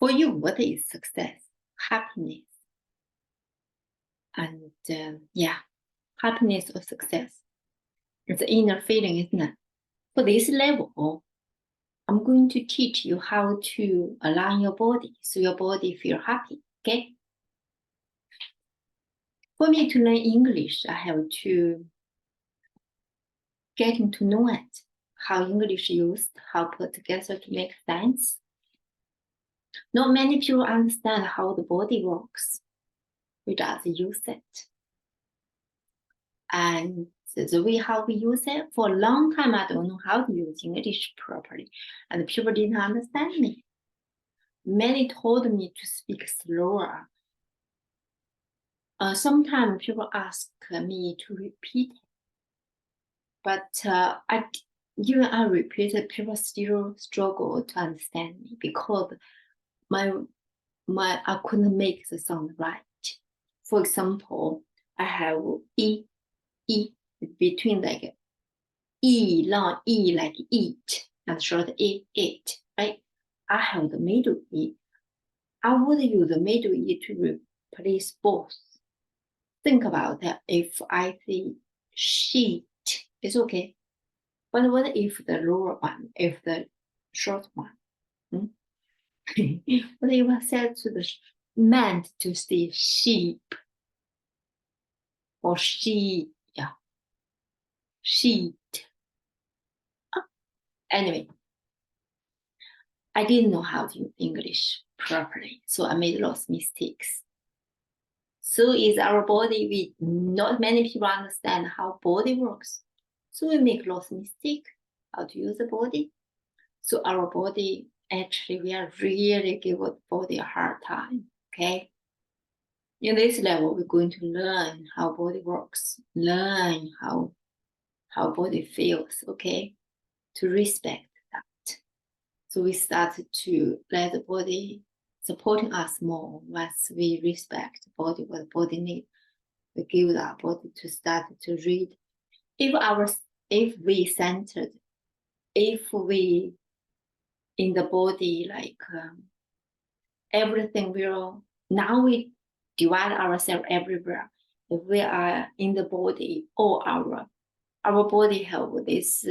For you, what is success? Happiness. And happiness or success. It's an inner feeling, isn't it? For this level, I'm going to teach you how to align your body so your body feel happy, okay? For me to learn English, I have to getting to know it, how English used, how put together to make sense. Not many people understand how the body works. We just use it. And the way how we use it, for a long time, I don't know how to use English properly. And people didn't understand me. Many told me to speak slower. Sometimes people ask me to repeat it. But even I repeat it, people still struggle to understand me because I couldn't make the sound right. For example, I have E between like E, long E like eat, and short E, it, right? I have the middle E. I would use the middle E to replace both. Think about that. If I say sheet, it's okay. But what if the lower one, if the short one? What if I said to the meant to say sheep or sheet? Anyway, I didn't know how to use English properly, so I made lots of mistakes. So is our body. Not many people understand how body works. So we make lots of mistakes how to use the body. So our body, actually, we are really give the body a hard time, okay? In this level, we're going to learn how body works, learn how body feels, okay? To respect that. So we started to let the body supporting us more once we respect the body, what the body needs. We give our body to start to read. If we centered, if we in the body, like everything will, now we divide ourselves everywhere. If we are in the body, or our body have this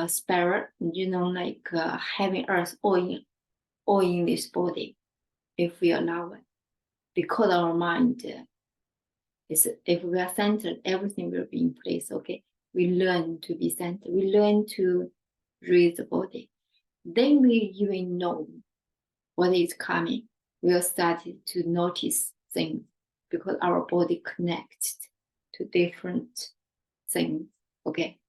spirit, like having earth all in this body, if we allow it. Because our mind is, if we are centered, everything will be in place, okay? We learn to be centered. We learn to read the body. Then we even know what is coming. We are starting to notice things because our body connects to different things, okay?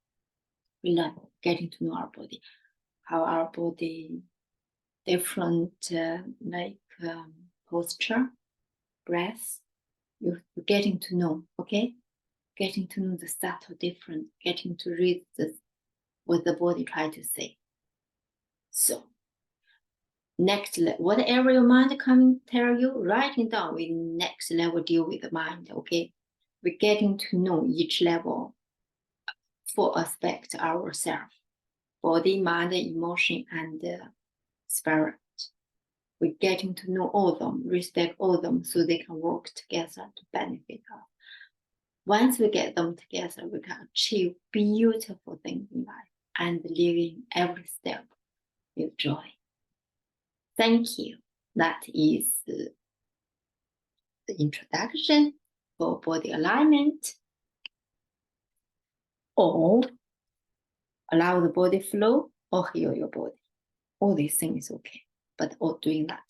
We learn getting to know our body, how our body, different posture, breath, you're getting to know, okay? Getting to know the subtle difference, getting to read what the body tries to say. So, next level, whatever your mind coming tell you, writing down, we next level deal with the mind, okay? We're getting to know each level for aspect ourselves, body, mind, emotion, and spirit. We're getting to know all of them, respect all of them, so they can work together to benefit us. Once we get them together, we can achieve beautiful things in life and living every step with joy. Thank you. That is the introduction for body alignment, or allow the body flow, or heal your body. All these things is okay, but all doing that